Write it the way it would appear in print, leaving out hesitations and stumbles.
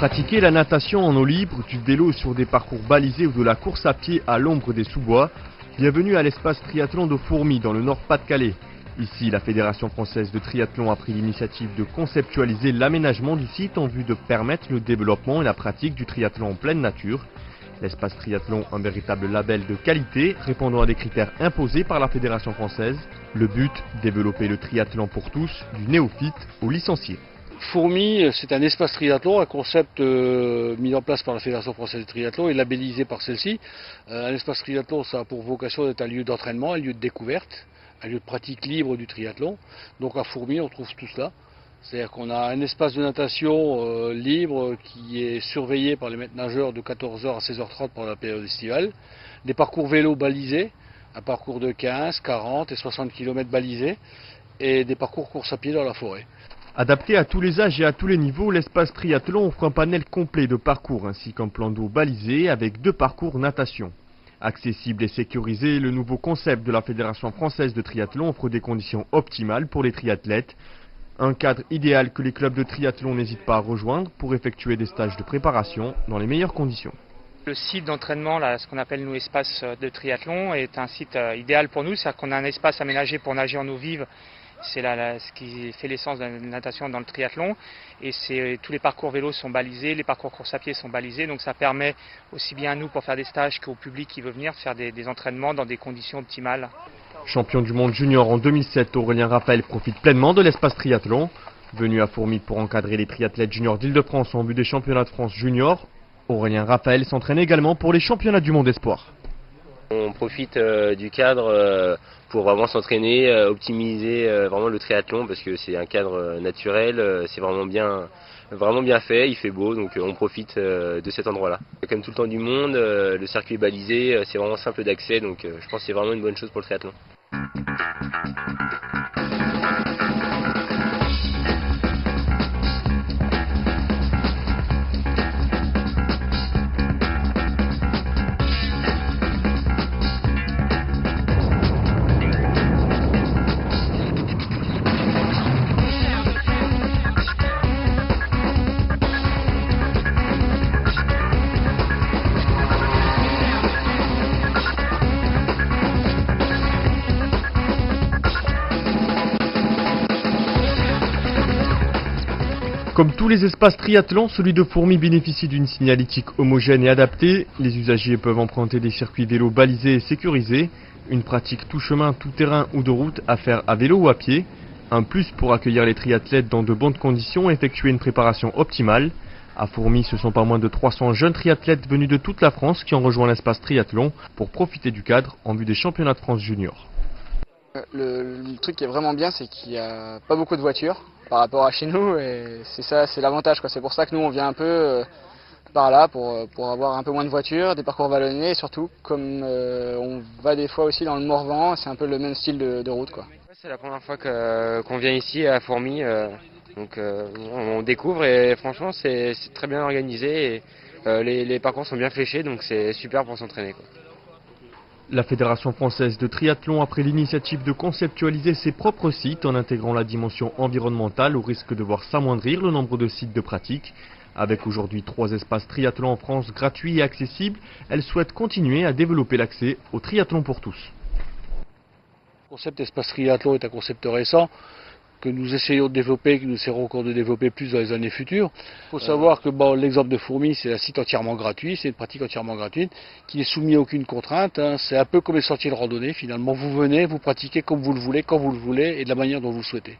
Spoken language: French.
Pratiquer la natation en eau libre, du vélo sur des parcours balisés ou de la course à pied à l'ombre des sous-bois, bienvenue à l'espace triathlon de Fourmies dans le Nord-Pas-de-Calais. Ici, la Fédération française de triathlon a pris l'initiative de conceptualiser l'aménagement du site en vue de permettre le développement et la pratique du triathlon en pleine nature. L'espace triathlon, un véritable label de qualité répondant à des critères imposés par la Fédération française. Le but, développer le triathlon pour tous, du néophyte au licencié. Fourmies, c'est un espace triathlon, un concept mis en place par la Fédération française de triathlon et labellisé par celle-ci. Un espace triathlon, ça a pour vocation d'être un lieu d'entraînement, un lieu de découverte, un lieu de pratique libre du triathlon. Donc à Fourmies, on trouve tout cela. C'est-à-dire qu'on a un espace de natation libre qui est surveillé par les maîtres nageurs de 14h à 16h30 pendant la période estivale. Des parcours vélo balisés, un parcours de 15, 40 et 60 km balisés, et des parcours course à pied dans la forêt. Adapté à tous les âges et à tous les niveaux, l'espace triathlon offre un panel complet de parcours ainsi qu'un plan d'eau balisé avec 2 parcours natation. Accessible et sécurisé, le nouveau concept de la Fédération française de triathlon offre des conditions optimales pour les triathlètes. Un cadre idéal que les clubs de triathlon n'hésitent pas à rejoindre pour effectuer des stages de préparation dans les meilleures conditions. Le site d'entraînement, ce qu'on appelle nous espace de triathlon, est un site idéal pour nous. C'est-à-dire qu'on a un espace aménagé pour nager en eau vive. C'est ce qui fait l'essence de la natation dans le triathlon. Et tous les parcours vélos sont balisés, les parcours course à pied sont balisés. Donc ça permet aussi bien à nous pour faire des stages qu'au public qui veut venir de faire des entraînements dans des conditions optimales. Champion du monde junior en 2007, Aurélien Raphael profite pleinement de l'espace triathlon. Venu à Fourmies pour encadrer les triathlètes juniors d'Île-de-France en vue des championnats de France junior, Aurélien Raphael s'entraîne également pour les championnats du monde espoir. On profite du cadre pour vraiment s'entraîner, optimiser vraiment le triathlon parce que c'est un cadre naturel, c'est vraiment bien fait, il fait beau, donc on profite de cet endroit-là. Comme tout le temps du monde, le circuit est balisé, c'est vraiment simple d'accès, donc je pense que c'est vraiment une bonne chose pour le triathlon. Comme tous les espaces triathlon, celui de Fourmies bénéficie d'une signalétique homogène et adaptée. Les usagers peuvent emprunter des circuits vélo balisés et sécurisés, une pratique tout chemin, tout terrain ou de route à faire à vélo ou à pied. Un plus pour accueillir les triathlètes dans de bonnes conditions et effectuer une préparation optimale. À Fourmies, ce sont pas moins de 300 jeunes triathlètes venus de toute la France qui ont rejoint l'espace triathlon pour profiter du cadre en vue des championnats de France juniors. Le truc qui est vraiment bien, c'est qu'il n'y a pas beaucoup de voitures par rapport à chez nous, et c'est ça, c'est l'avantage, quoi. C'est pour ça que nous on vient un peu par là pour avoir un peu moins de voitures, des parcours vallonnés, et surtout comme on va des fois aussi dans le Morvan, c'est un peu le même style de route, quoi. C'est la première fois qu'on vient ici à Fourmies, donc on découvre et franchement c'est très bien organisé et les parcours sont bien fléchés, donc c'est super pour s'entraîner, quoi. La Fédération française de triathlon a pris l'initiative de conceptualiser ses propres sites en intégrant la dimension environnementale au risque de voir s'amoindrir le nombre de sites de pratique. Avec aujourd'hui 3 espaces triathlon en France gratuits et accessibles, elle souhaite continuer à développer l'accès au triathlon pour tous. Le concept espace triathlon est un concept récent que nous essayons de développer, que nous essaierons encore de développer plus dans les années futures. Il faut savoir que l'exemple de Fourmies, c'est un site entièrement gratuit, c'est une pratique entièrement gratuite, qui n'est soumise à aucune contrainte. C'est un peu comme les sentiers de randonnée, finalement. Vous venez, vous pratiquez comme vous le voulez, quand vous le voulez et de la manière dont vous le souhaitez.